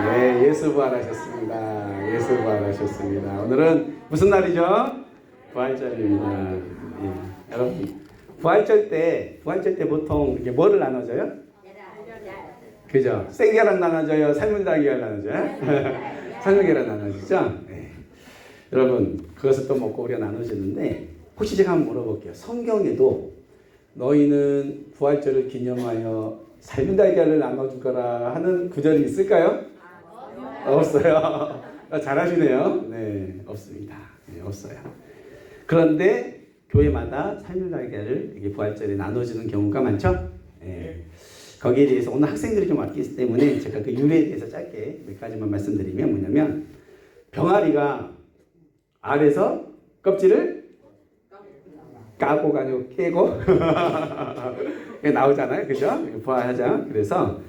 네, 예수 부활하셨습니다. 예수 부활하셨습니다. 오늘은 무슨 날이죠? 부활절입니다. 예, 여러분, 부활절 때 보통 이게 뭐를 나눠줘요? 그죠? 생계란 나눠줘요? 삶은 달걀 나눠줘요? 삶은 계란 나눠주죠? 예. 여러분, 그것을 또 먹고 우리가 나눠주는데, 혹시 제가 한번 물어볼게요. 성경에도 너희는 부활절을 기념하여 삶은 달걀을 나눠주거라 하는 구절이 있을까요? 없어요. 잘하시네요. 네, 없습니다. 네, 없어요. 그런데 교회마다 삶의 달걀을 이게 부활절에 나눠주는 경우가 많죠. 네. 거기에 대해서 오늘 학생들이 좀 왔기 때문에 제가 그 유래에 대해서 짧게 몇 가지만 말씀드리면 뭐냐면 병아리가 알에서 껍질을 까고 가지고 깨고 나오잖아요, 그죠? 부화하자. 그래서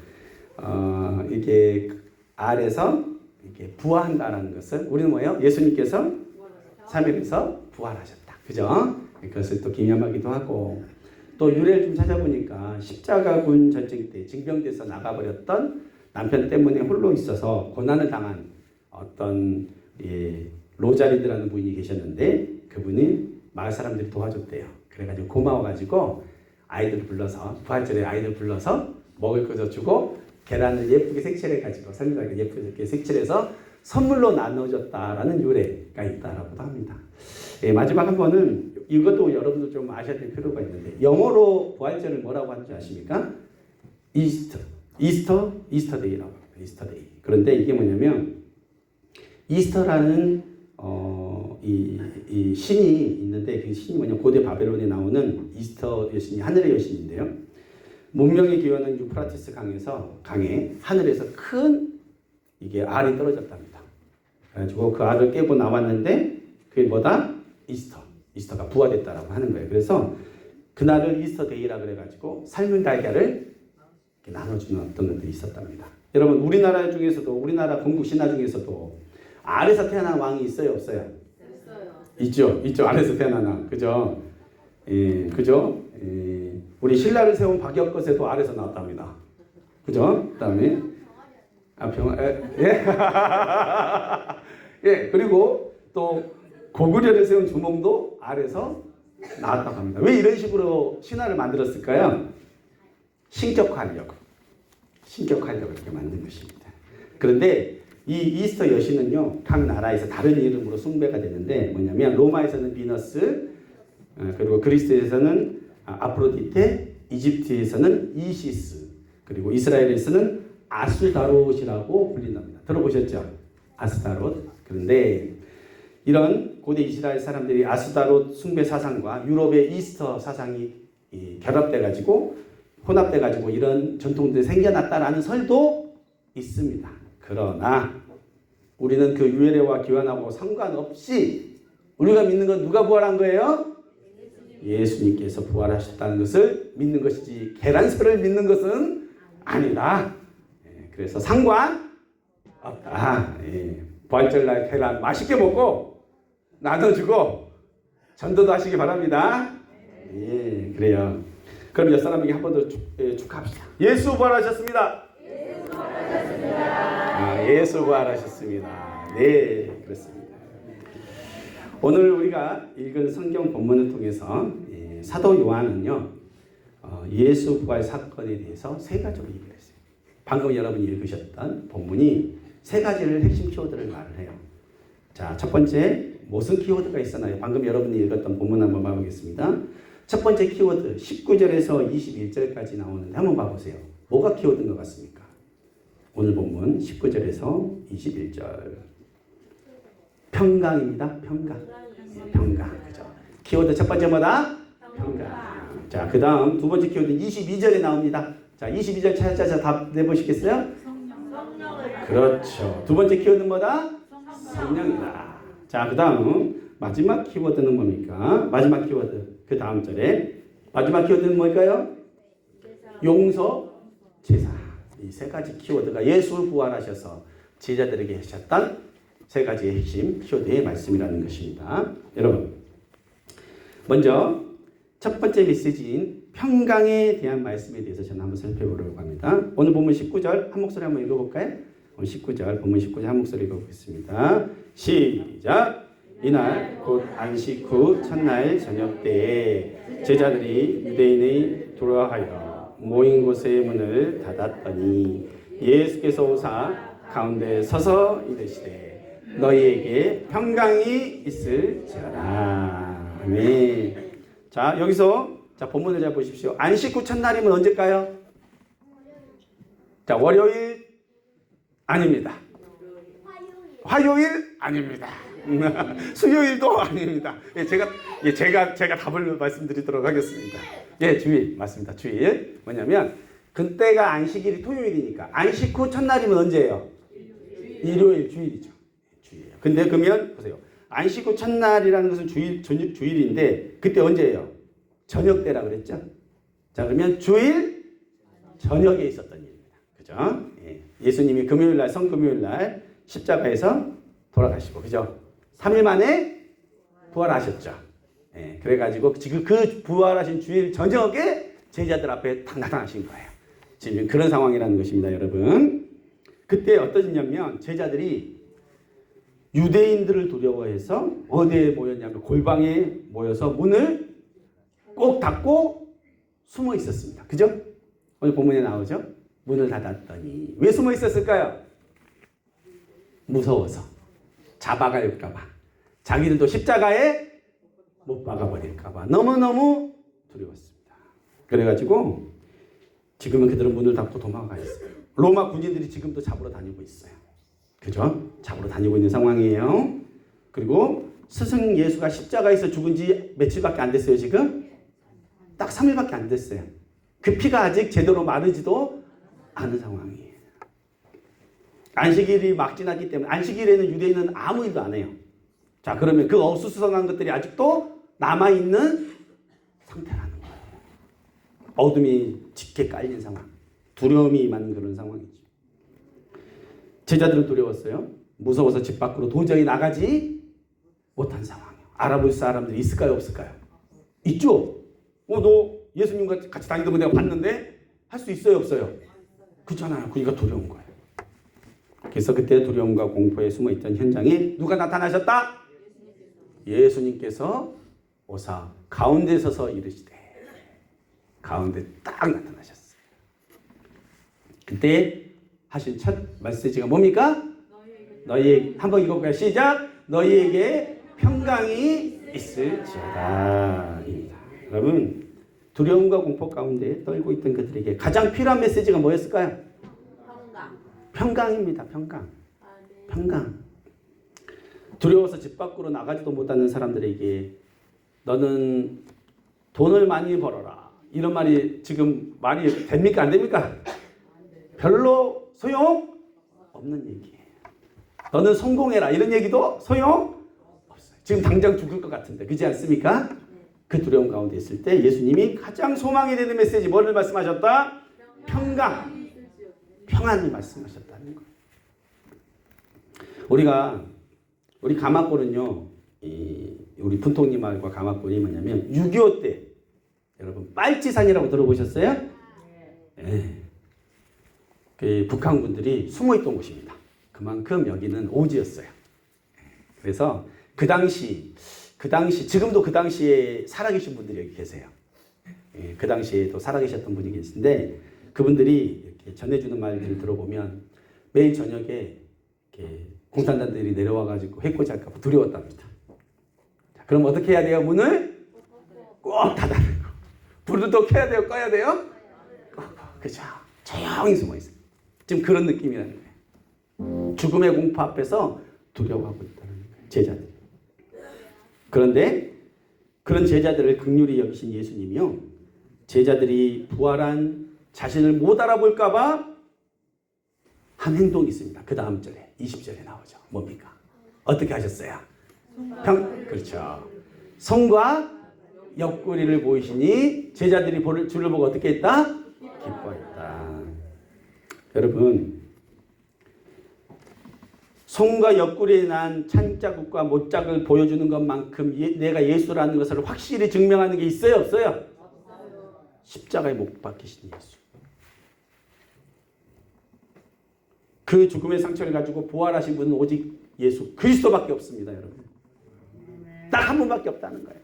이게 알에서 이렇게 부화한다라는 것을 우리는 뭐예요? 예수님께서 3일에서 부활하셨다, 그죠? 그것을 또 기념하기도 하고 또 유래를 좀 찾아보니까 십자가군 전쟁 때 징병돼서 나가버렸던 남편 때문에 홀로 있어서 고난을 당한 어떤 로자리드라는 분이 계셨는데 그분이 마을 사람들이 도와줬대요. 그래가지고 고마워가지고 아이들 불러서 부활절에 아이들 불러서 먹을 거 주고 계란을 예쁘게 색칠해가지고 설명하게 예쁘게 색칠해서 선물로 나눠줬다라는 유래가 있다라고도 합니다. 예, 마지막 한 번은 이것도 여러분들 좀 아셔야 될 필요가 있는데 영어로 부활절을 뭐라고 하는지 아십니까? 이스터데이라고 합니다. 이스터데이. 그런데 이게 뭐냐면 이스터라는 이 신이 있는데 그 신이 뭐냐 고대 바벨론에 나오는 이스터 여신이 하늘의 여신인데요. 문명의 기원은 유프라티스 강에 하늘에서 큰 이게 알이 떨어졌답니다. 그래가지고 그 알을 깨고 나왔는데 그게 뭐다? 이스터가 부활했다라고 하는 거예요. 그래서 그날을 이스터 데이라 그래가지고 삶은 달걀을 이렇게 나눠주는 어떤 것들이 있었답니다. 여러분 우리나라 중에서도 우리나라 건국 신화 중에서도 알에서 태어난 왕이 있어요, 없어요? 있죠. 알에서 태어난 왕, 그죠? 예, 그죠? 예, 우리 신라를 세운 박역것에도 알에서 나왔답니다. 그죠? 그다음에 예, 예, 그리고 또 고구려를 세운 주몽도 알에서 나왔다고 합니다. 왜 이런 식으로 신화를 만들었을까요? 신격화하려고 이렇게 만든 것입니다. 그런데 이 이스터 여신은요, 각 나라에서 다른 이름으로 숭배가 되는데 뭐냐면 로마에서는 비너스, 그리고 그리스에서는 아프로디테, 이집트에서는 이시스, 그리고 이스라엘에서는 아수다롯이라고 불린답니다. 들어보셨죠? 아스타롯. 그런데 이런 고대 이스라엘 사람들이 아스타롯 숭배 사상과 유럽의 이스터 사상이 결합돼가지고 혼합돼가지고 이런 전통들이 생겨났다라는 설도 있습니다. 그러나 우리는 그 유래와 기원하고 상관없이 우리가 믿는 건 누가 부활한 거예요? 예수님께서 부활하셨다는 것을 믿는 것이지 계란설을 믿는 것은 아니다. 그래서 상관없다. 부활절날 계란 맛있게 먹고 나눠주고 전도도 하시기 바랍니다. 예, 그래요. 그럼 옆 사람에게 한 번 더 축하합시다. 예수 부활하셨습니다. 예수 부활하셨습니다. 네, 그렇습니다. 오늘 우리가 읽은 성경 본문을 통해서 사도 요한은요, 예수 부활 사건에 대해서 세 가지로 얘기를 했어요. 방금 여러분이 읽으셨던 본문이 세 가지를 핵심 키워드를 말을 해요. 자, 첫 번째 무슨 키워드가 있었나요? 방금 여러분이 읽었던 본문 한번 봐보겠습니다. 첫 번째 키워드 19절에서 21절까지 나오는데 한번 봐보세요. 뭐가 키워드인 것 같습니까? 오늘 본문 19절에서 21절. 평강입니다. 평강. 그죠? 키워드 첫 번째 뭐다? 평강. 자, 그 다음 두 번째 키워드 22절에 나옵니다. 자, 22절 찾아서 답 내보시겠어요? 그렇죠. 두 번째 키워드는 뭐다? 성령이다. 자, 그 다음 마지막 키워드는 뭡니까? 마지막 키워드 그 다음 절에 마지막 키워드는 뭘까요? 용서, 제사. 이 세 가지 키워드가 예수 부활하셔서 제자들에게 하셨던 세 가지의 핵심 키워드의 말씀이라는 것입니다. 여러분, 먼저 첫 번째 메시지인 평강에 대한 말씀에 대해서 저는 한번 살펴보려고 합니다. 오늘 본문 19절 한 목소리 한번 읽어볼까요? 본문 19절 한 목소리 읽어보겠습니다. 시작. 이날 곧 안식 후 첫날 저녁 때에 제자들이 유대인이 돌아하여 모인 곳의 문을 닫았더니 예수께서 오사 가운데 서서 이르시되 너희에게 평강이 있을지어다. 아멘. 자, 여기서 본문을 잘 보십시오. 안식 후 첫날이면 언제일까요? 자, 월요일 아닙니다. 화요일 아닙니다. 수요일도 아닙니다. 제가 답을 말씀드리도록 하겠습니다. 주일 맞습니다. 주일. 뭐냐면 그때가 안식일이 토요일이니까 안식 후 첫날이면 언제예요? 일요일, 주일이죠. 주일이에요. 근데 그러면 보세요. 안식 후 첫날이라는 것은 주일인데 그때 언제예요? 저녁 때라 그랬죠? 자, 그러면 주일 저녁에 있었던 일입니다. 그죠? 예수님이 금요일 날, 성금요일 날 십자가에서 돌아가시고, 그죠? 3일 만에 부활하셨죠. 그래가지고 지금 그 부활하신 주일 저녁에 제자들 앞에 딱 나타나신 거예요. 지금 그런 상황이라는 것입니다, 여러분. 그때 어떠냐면 제자들이 유대인들을 두려워해서 어디에 모였냐면 골방에 모여서 문을 꼭 닫고 숨어 있었습니다. 그죠? 오늘 본문에 나오죠? 문을 닫았더니 왜 숨어 있었을까요? 무서워서 잡아갈까봐, 자기들도 십자가에 못 박아버릴까봐 너무너무 두려웠습니다. 그래가지고 지금은 그들은 문을 닫고 도망가 있어요. 로마 군인들이 지금도 잡으러 다니고 있어요. 그죠? 잡으러 다니고 있는 상황이에요. 그리고 스승 예수가 십자가에서 죽은 지 며칠밖에 안 됐어요. 지금 딱 3일밖에 안 됐어요. 그 피가 아직 제대로 마르지도 않은 상황이에요. 안식일이 막 지났기 때문에 안식일에는 유대인은 아무 일도 안 해요. 자, 그러면 그 어수선한 것들이 아직도 남아있는 상태라는 거예요. 어둠이 짙게 깔린 상황, 두려움이 임하는 그런 상황이죠. 제자들은 두려웠어요. 무서워서 집 밖으로 도저히 나가지 못한 상황이에요. 알아볼 사람들이 있을까요, 없을까요? 있죠. 너 예수님과 같이 다니던 거 내가 봤는데 할 수 있어요, 없어요? 그렇잖아요. 그러니까 두려운 거예요. 그래서 그때 두려움과 공포에 숨어있던 현장에 누가 나타나셨다? 예수님께서 오사 가운데 서서 이르시되, 가운데 딱 나타나셨어요. 그때 하신 첫 메시지가 뭡니까? 너희에게, 한번 읽어볼까요? 시작! 너희에게 평강이 있을지어다. 입니다. 여러분, 두려움과 공포 가운데 떨고 있던 그들에게 가장 필요한 메시지가 뭐였을까요? 평강입니다. 평강. 평강. 두려워서 집 밖으로 나가지도 못하는 사람들에게 너는 돈을 많이 벌어라, 이런 말이 지금 말이 됩니까? 안 됩니까? 별로 소용 없는 얘기예요. 너는 성공해라, 이런 얘기도 소용 없어요. 지금 당장 죽을 것 같은데, 그렇지 않습니까? 그 두려움 가운데 있을 때 예수님이 가장 소망이 되는 메시지, 뭐를 말씀하셨다? 평강. 평안을 말씀하셨다는 거예요. 우리 가마골은요, 우리 분통님 마을과 가마골이 뭐냐면 6.25 때, 여러분 빨치산이라고 들어보셨어요? 네. 그 북한 분들이 숨어있던 곳입니다. 그만큼 여기는 오지였어요. 그래서 그 당시 지금도 그 당시에 살아계신 분들이 여기 계세요. 그 당시에도 살아계셨던 분이 계신데 그분들이 이렇게 전해주는 말들을 들어보면 매일 저녁에 이렇게 공산당들이 내려와가지고 해코지 할까 봐 두려웠답니다. 자, 그럼 어떻게 해야 돼요? 문을 꼭 닫아내고, 불을 또 켜야 돼요? 꺼야 돼요? 그죠? 조용히 숨어 있어요. 지금 그런 느낌이라는 거예요. 죽음의 공포 앞에서 두려워하고 있다는 거예요, 제자들이. 그런데 그런 제자들을 긍휼히 여기신 예수님이요, 제자들이 부활한 자신을 못 알아볼까 봐 한 행동이 있습니다. 그 다음 절에 20절에 나오죠. 뭡니까? 어떻게 하셨어요? 그렇죠. 성과 옆구리를 보이시니 제자들이 주를 보고 어떻게 했다? 기뻐했다. 여러분, 손과 옆구리에 난 찬자국과 못자국을 보여주는 것만큼 내가 예수라는 것을 확실히 증명하는 게 있어요, 없어요? 십자가에 못 박히신 예수. 그 죽음의 상처를 가지고 부활하신 분은 오직 예수 그리스도밖에 없습니다, 여러분. 딱 한 분밖에 없다는 거예요.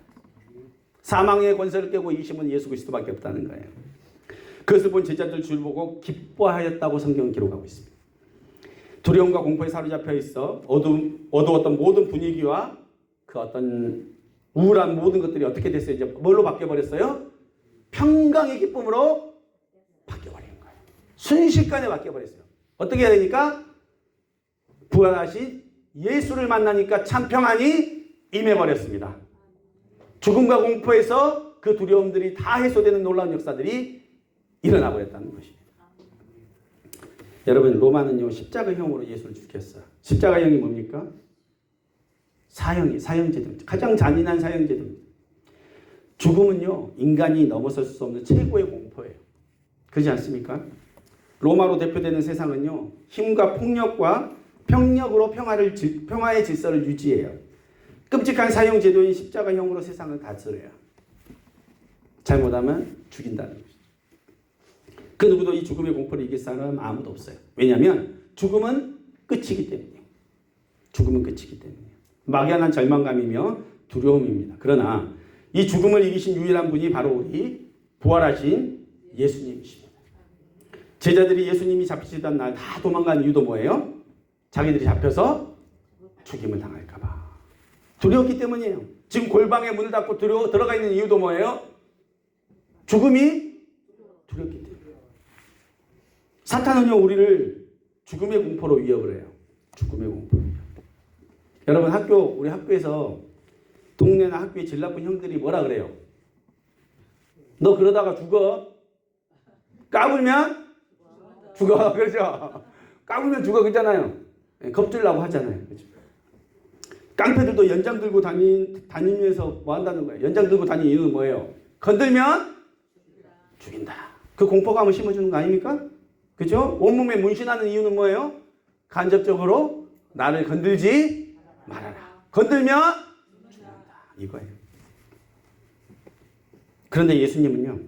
사망의 권세를 깨고 이기심은 예수 그리스도밖에 없다는 거예요. 그것을 본 제자들 줄 보고 기뻐하였다고 성경은 기록하고 있습니다. 두려움과 공포에 사로잡혀 있어 어두웠던 모든 분위기와 그 어떤 우울한 모든 것들이 어떻게 됐어요? 이제 뭘로 바뀌어버렸어요? 평강의 기쁨으로 바뀌어버린 거예요. 순식간에 바뀌어버렸어요. 어떻게 해야 되니까? 부활하신 예수를 만나니까 참 평안이 임해버렸습니다. 죽음과 공포에서 그 두려움들이 다 해소되는 놀라운 역사들이 일어나 버렸다는 것입니다. 여러분, 로마는요 십자가형으로 예수를 죽였어요. 십자가형이 뭡니까? 사형제도입니다. 가장 잔인한 사형제도입니다. 죽음은요 인간이 넘어설 수 없는 최고의 공포예요. 그렇지 않습니까? 로마로 대표되는 세상은요 힘과 폭력과 병력으로 평화의 질서를 유지해요. 끔찍한 사형제도인 십자가형으로 세상을 다스려요. 잘못하면 죽인다는 거죠. 그 누구도 이 죽음의 공포를 이길 사람 아무도 없어요. 왜냐하면 죽음은 끝이기 때문이에요. 죽음은 끝이기 때문이에요. 막연한 절망감이며 두려움입니다. 그러나 이 죽음을 이기신 유일한 분이 바로 우리 부활하신 예수님이십니다. 제자들이 예수님이 잡히시던 날 다 도망간 이유도 뭐예요? 자기들이 잡혀서 죽임을 당할까 봐. 두려웠기 때문이에요. 지금 골방에 문을 닫고 들어가 있는 이유도 뭐예요? 죽음이 두렵기 때문에. 사탄은요 우리를 죽음의 공포로 위협을 해요. 죽음의 공포. 여러분 우리 학교에서 동네나 학교에 질 나쁜 형들이 뭐라 그래요? 너 그러다가 죽어. 까불면 죽어. 그렇죠? 까불면 죽어 그러잖아요. 겁주려고 하잖아요. 그렇죠? 깡패들도 연장 들고 다니면서 뭐 한다는 거예요? 연장 들고 다니는 이유는 뭐예요? 건들면 죽인다. 그 공포감을 심어주는 거 아닙니까? 그죠? 온몸에 문신하는 이유는 뭐예요? 간접적으로 나를 건들지 말아라. 건들면 죽는다. 이거예요. 그런데 예수님은요,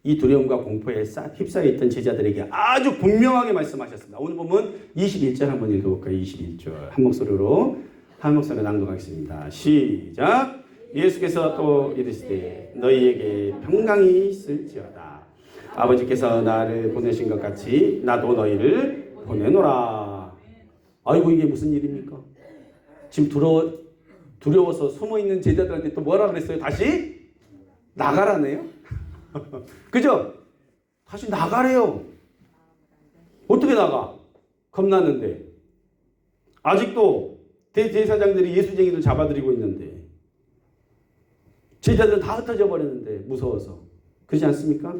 이 두려움과 공포에 휩싸여 있던 제자들에게 아주 분명하게 말씀하셨습니다. 오늘 보면 21절 한번 읽어볼까요? 21절. 한 목소리로 낭독하겠습니다. 시작. 예수께서 또 이르시되 너희에게 평강이 있을지어다. 아버지께서 나를 보내신 것 같이 나도 너희를 보내노라. 아이고 이게 무슨 일입니까? 지금 두려워서 숨어있는 제자들한테 또 뭐라 그랬어요? 다시 나가라네요. 그죠? 다시 나가래요. 어떻게 나가? 겁나는데. 아직도 대제사장들이 예수쟁이를 잡아들이고 있는데 제자들은 다 흩어져 버렸는데 무서워서. 그렇지 않습니까?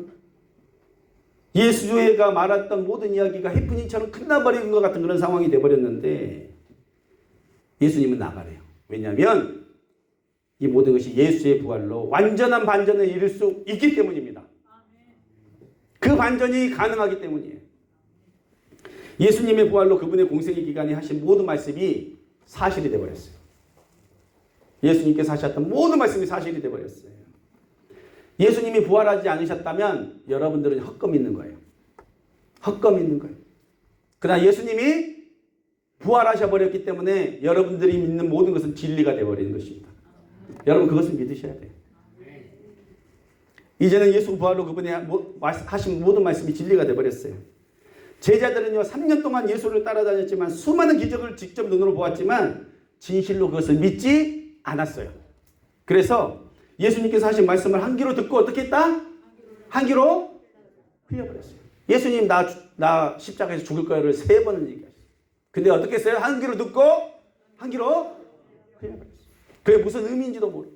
예수가 말했던 모든 이야기가 해프닝처럼 끝나버린 것 같은 그런 상황이 돼버렸는데 예수님은 나가래요. 왜냐하면 이 모든 것이 예수의 부활로 완전한 반전을 이룰 수 있기 때문입니다. 그 반전이 가능하기 때문이에요. 예수님의 부활로 그분의 공생의 기간에 하신 모든 말씀이 사실이 되어버렸어요. 예수님께서 하셨던 모든 말씀이 사실이 되어버렸어요. 예수님이 부활하지 않으셨다면 여러분들은 헛금 있는 거예요. 헛금 있는 거예요. 그러나 예수님이 부활하셔버렸기 때문에 여러분들이 믿는 모든 것은 진리가 되어버리는 것입니다. 여러분 그것을 믿으셔야 돼요. 이제는 예수 부활로 그분이 하신 모든 말씀이 진리가 되어버렸어요. 제자들은요 3년 동안 예수를 따라다녔지만 수많은 기적을 직접 눈으로 보았지만 진실로 그것을 믿지 않았어요. 그래서 예수님께서 하신 말씀을 한 귀로 듣고 어떻게 했다? 한 귀로 흘려버렸어요. 예수님 나 십자가에서 죽을 거야를 3번을 얘기하셨어요. 근데 어떻게 했어요? 한 귀로 듣고 한 귀로 흘려버렸어요. 그게 무슨 의미인지도 모르고.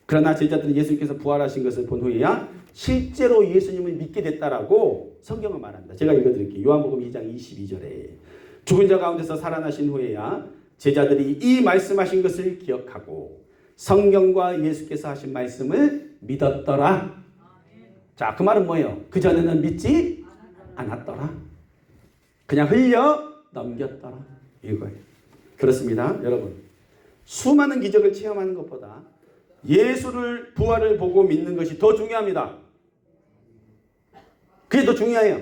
그러나 제자들은 예수님께서 부활하신 것을 본 후에야 실제로 예수님을 믿게 됐다라고 성경은 말합니다. 제가 읽어드릴게요. 요한복음 2장 22절에 죽은 자 가운데서 살아나신 후에야 제자들이 이 말씀하신 것을 기억하고 성경과 예수께서 하신 말씀을 믿었더라. 자, 그 말은 뭐예요? 그전에는 믿지 않았더라. 그냥 흘려 넘겼더라. 이거예요. 그렇습니다. 여러분. 수많은 기적을 체험하는 것보다 예수를 부활을 보고 믿는 것이 더 중요합니다. 그게 더 중요해요.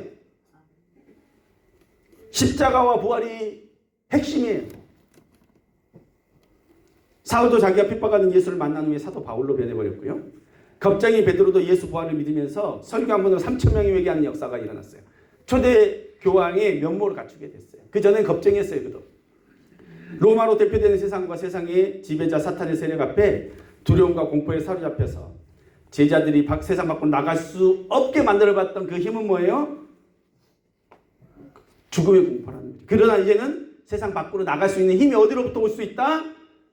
십자가와 부활이 핵심이에요. 사울도 자기가 핍박하는 예수를 만난 후에 사도 바울로 변해버렸고요. 겁쟁이 베드로도 예수 부활을 믿으면서 설교 한 번으로 3,000명이 회개하는 역사가 일어났어요. 초대 교황의 면모를 갖추게 됐어요. 그 전엔 겁쟁이였어요. 그도. 로마로 대표되는 세상과 세상의 지배자 사탄의 세력 앞에 두려움과 공포에 사로잡혀서 제자들이 세상 밖으로 나갈 수 없게 만들어봤던 그 힘은 뭐예요? 죽음의 공포라는 거죠. 그러나 이제는 세상 밖으로 나갈 수 있는 힘이 어디로부터 올 수 있다?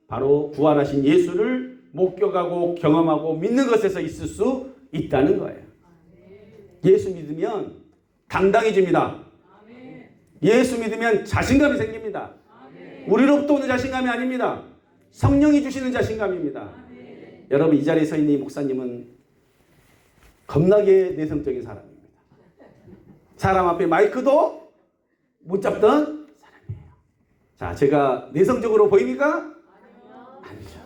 바로 부활하신 예수를 목격하고 경험하고 믿는 것에서 있을 수 있다는 거예요. 예수 믿으면 당당해집니다. 예수 믿으면 자신감이 생깁니다. 우리로부터 오는 자신감이 아닙니다. 성령이 주시는 자신감입니다. 여러분, 이 자리에 서 있는 이 목사님은 겁나게 내성적인 사람입니다. 사람 앞에 마이크도 못 잡던 사람이에요. 자, 제가 내성적으로 보입니까? 아니죠.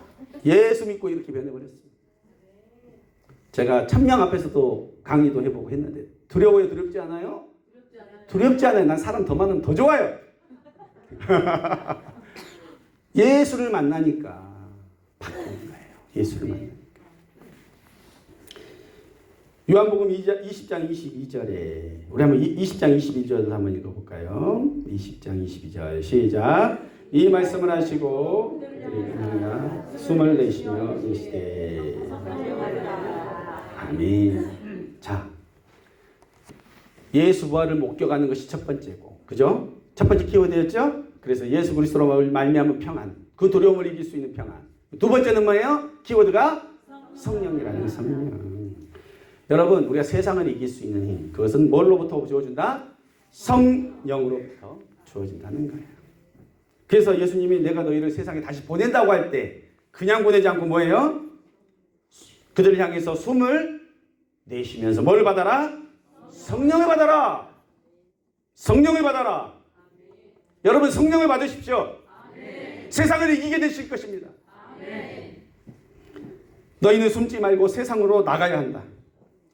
예수 믿고 이렇게 변해버렸습니다. 제가 천명 앞에서도 강의도 해보고 했는데 두려워요? 두렵지 않아요? 두렵지 않아요. 난 사람 더 많으면 더 좋아요. 예수를 만나니까 바뀌는 거예요. 예수를 만나니까. 요한복음 20장 22절에 우리 한번 20장 22절을 한번 읽어볼까요? 20장 22절 시작. 이 말씀을 하시고 숨을 내쉬며 계시되 아멘. 자, 예수 부활을 목격하는 것이 첫 번째고, 그죠? 첫 번째 키워드였죠? 그래서 예수 그리스도로 말미암은 평안, 그 두려움을 이길 수 있는 평안. 두 번째는 뭐예요? 키워드가 성령이라는 성령. 여러분, 우리가 세상을 이길 수 있는 힘, 그것은 뭘로부터 주어진다? 성령으로부터 주어진다는 거예요. 그래서 예수님이 내가 너희를 세상에 다시 보낸다고 할 때 그냥 보내지 않고 뭐예요? 그들을 향해서 숨을 내쉬면서 뭘 받아라? 성령을 받아라. 성령을 받아라. 여러분, 성령을 받으십시오. 세상을 이기게 되실 것입니다. 너희는 숨지 말고 세상으로 나가야 한다.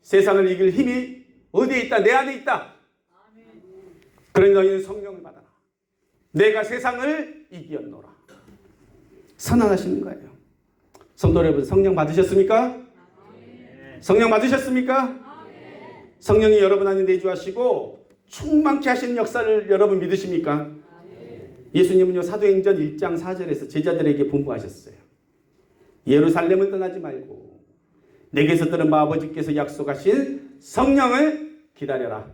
세상을 이길 힘이 어디에 있다? 내 안에 있다. 그러니 너희는 성령을 받아라. 내가 세상을 이기었노라. 선언하시는 거예요. 성도 여러분, 성령 받으셨습니까? 성령 받으셨습니까? 성령이 여러분 안에 내주하시고 충만케 하시는 역사를 여러분 믿으십니까? 예수님은요, 사도행전 1장 4절에서 제자들에게 분부하셨어요. 예루살렘을 떠나지 말고 내게서 들은 아버지께서 약속하신 성령을 기다려라.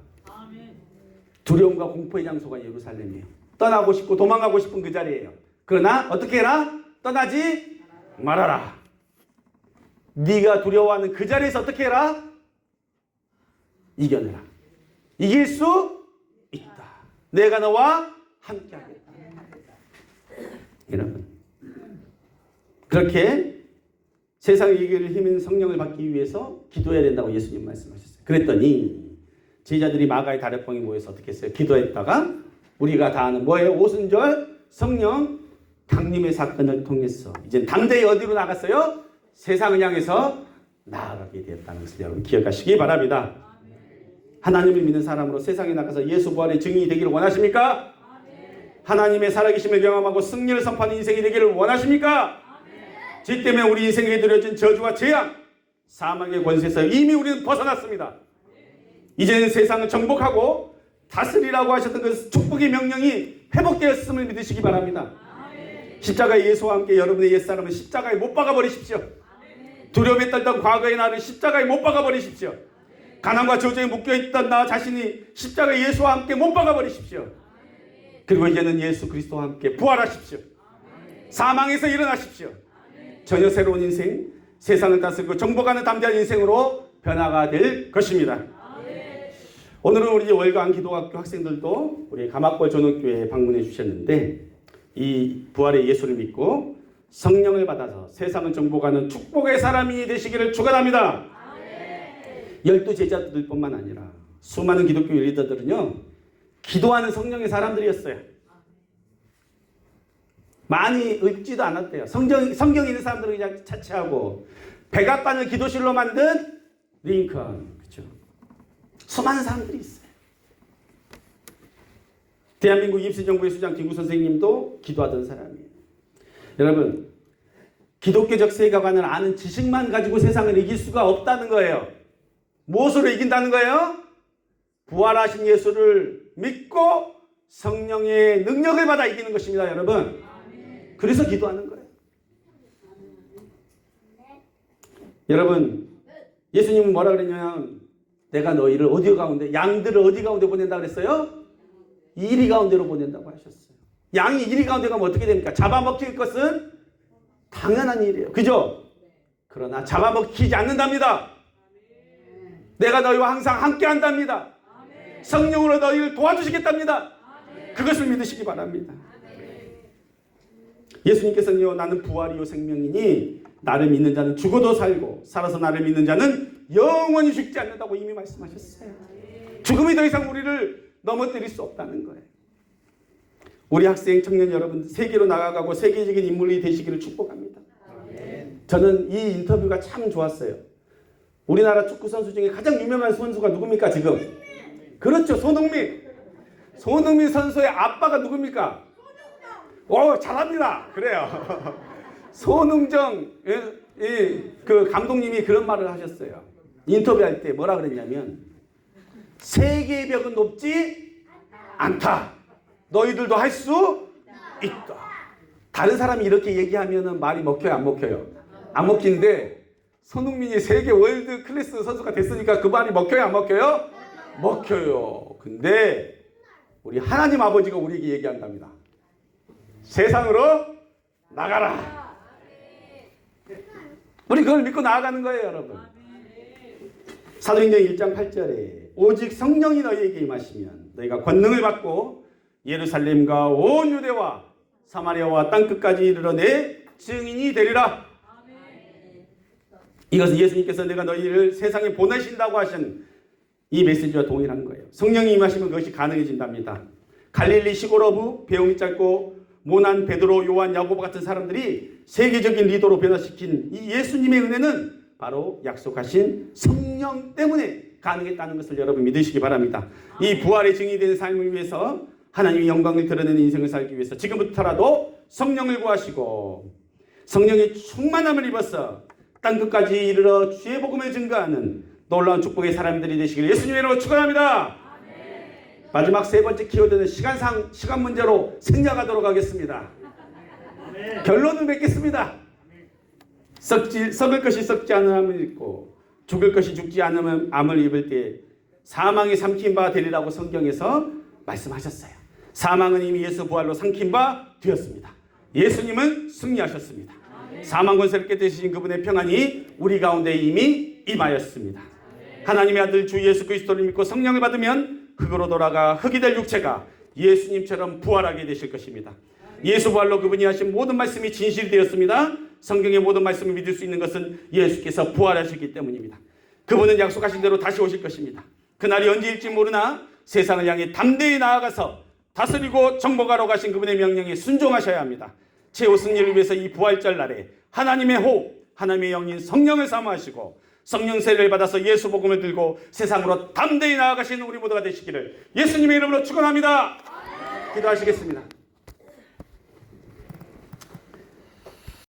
두려움과 공포의 장소가 예루살렘이에요. 떠나고 싶고 도망가고 싶은 그 자리예요. 그러나 어떻게 해라? 떠나지 말아라. 네가 두려워하는 그 자리에서 어떻게 해라? 이겨내라. 이길 수 있다. 내가 너와 함께 하겠다. 여러분, 그렇게 세상을 이길 힘인 성령을 받기 위해서 기도해야 된다고 예수님 말씀하셨어요. 그랬더니 제자들이 마가의 다락방에 모여서 어떻게 했어요? 기도했다가 우리가 다 아는 뭐예요? 오순절 성령 강림의 사건을 통해서 이제 당대히 어디로 나갔어요? 세상을 향해서 나아가게 되었다는 것을 여러분 기억하시기 바랍니다. 하나님을 믿는 사람으로 세상에 나가서 예수 부활의 증인이 되기를 원하십니까? 하나님의 살아계심을 경험하고 승리를 선포하는 인생이 되기를 원하십니까? 죄 때문에 우리 인생에 들여진 저주와 재앙, 사망의 권세에서 이미 우리는 벗어났습니다. 이제는 세상을 정복하고 다스리라고 하셨던 그 축복의 명령이 회복되었음을 믿으시기 바랍니다. 십자가의 예수와 함께 여러분의 옛사람은 십자가에 못 박아버리십시오. 두려움에 떨던 과거의 나를 십자가에 못 박아버리십시오. 가난과 저주에 묶여있던 나 자신이 십자가 예수와 함께 못 박아버리십시오. 그리고 이제는 예수 그리스도와 함께 부활하십시오. 사망에서 일어나십시오. 전혀 새로운 인생, 세상을 다스리고 정복하는 담대한 인생으로 변화가 될 것입니다. 오늘은 우리 월간 기도학교 학생들도 우리 가막골 전원교회에 방문해 주셨는데 이 부활의 예수를 믿고 성령을 받아서 세상을 정복하는 축복의 사람이 되시기를 축원합니다. 12 제자들뿐만 아니라 수많은 기독교 리더들은요, 기도하는 성령의 사람들이었어요. 많이 읽지도 않았대요. 성경 있는 사람들은 그냥 차치하고 백악관을 기도실로 만든 링컨, 그렇죠? 수많은 사람들이 있어요. 대한민국 임시정부의 수장 김구 선생님도 기도하던 사람이에요. 여러분, 기독교적 세계관을 아는 지식만 가지고 세상을 이길 수가 없다는 거예요. 무엇으로 이긴다는 거예요? 부활하신 예수를 믿고 성령의 능력을 받아 이기는 것입니다, 여러분. 그래서 기도하는 거예요. 여러분, 예수님은 뭐라 그랬냐면 내가 너희를 어디 가운데, 양들을 어디 가운데 보낸다 그랬어요? 이리 가운데로 보낸다고 하셨어요. 양이 이리 가운데 가면 어떻게 됩니까? 잡아먹힐 것은 당연한 일이에요. 그죠? 그러나 잡아먹히지 않는답니다. 내가 너희와 항상 함께 한답니다. 성령으로 너희를 도와주시겠답니다. 그것을 믿으시기 바랍니다. 예수님께서는요, 나는 부활이요 생명이니 나를 믿는 자는 죽어도 살고 살아서 나를 믿는 자는 영원히 죽지 않는다고 이미 말씀하셨어요. 죽음이 더 이상 우리를 넘어뜨릴 수 없다는 거예요. 우리 학생 청년 여러분, 세계로 나아가고 세계적인 인물이 되시기를 축복합니다. 저는 이 인터뷰가 참 좋았어요. 우리나라 축구 선수 중에 가장 유명한 선수가 누굽니까 지금? 그렇죠, 손흥민. 손흥민 선수의 아빠가 누굽니까? 오, 잘합니다. 그래요. 손흥정 그 감독님이 그런 말을 하셨어요. 인터뷰할 때 뭐라 그랬냐면 세계의 벽은 높지 않다. 너희들도 할 수 있다. 다른 사람이 이렇게 얘기하면 말이 먹혀요, 안 먹혀요? 안 먹히는데 손흥민이 세계 월드 클래스 선수가 됐으니까 그 말이 먹혀요, 안 먹혀요? 먹혀요. 근데 우리 하나님 아버지가 우리에게 얘기한답니다. 세상으로 나가라. 우리 그걸 믿고 나아가는 거예요, 여러분. 사도행전 1장 8절에 오직 성령이 너희에게 임하시면 너희가 권능을 받고 예루살렘과 온 유대와 사마리아와 땅끝까지 이르러 내 증인이 되리라. 이것은 예수님께서 내가 너희를 세상에 보내신다고 하신 이 메시지와 동일한 거예요. 성령이 임하시면 그것이 가능해진답니다. 갈릴리 시골어부, 배움이 짧고 모난 베드로, 요한, 야고보 같은 사람들이 세계적인 리더로 변화시킨 이 예수님의 은혜는 바로 약속하신 성령 때문에 가능했다는 것을 여러분 믿으시기 바랍니다. 이 부활의 증인이 되는 삶을 위해서 하나님의 영광을 드러내는 인생을 살기 위해서 지금부터라도 성령을 구하시고 성령의 충만함을 입어서 땅끝까지 이르러 주의 복음을 증거하는 놀라운 축복의 사람들이 되시기를 예수님의 이름으로 축원합니다. 마지막 세 번째 키워드는 시간 문제로 생략하도록 하겠습니다. 결론을 맺겠습니다. 썩을 것이 썩지 않은 암을 입고 죽을 것이 죽지 않은 암을 입을 때 사망이 삼킨 바 되리라고 성경에서 말씀하셨어요. 사망은 이미 예수 부활로 삼킨 바 되었습니다. 예수님은 승리하셨습니다. 사망 권세를 깨뜨리신 그분의 평안이 우리 가운데 이미 임하였습니다. 하나님의 아들 주 예수 그리스도를 믿고 성령을 받으면 흙으로 돌아가 흙이 될 육체가 예수님처럼 부활하게 되실 것입니다. 예수 부활로 그분이 하신 모든 말씀이 진실이 되었습니다. 성경의 모든 말씀을 믿을 수 있는 것은 예수께서 부활하셨기 때문입니다. 그분은 약속하신 대로 다시 오실 것입니다. 그날이 언제일지 모르나 세상을 향해 담대히 나아가서 다스리고 정복하러 가신 그분의 명령에 순종하셔야 합니다. 최후 승리를 위해서 이 부활절 날에 하나님의 호흡, 하나님의 영인 성령을 사모하시고 성령 세례를 받아서 예수 복음을 들고 세상으로 담대히 나아가시는 우리 모두가 되시기를 예수님의 이름으로 축원합니다. 기도하시겠습니다.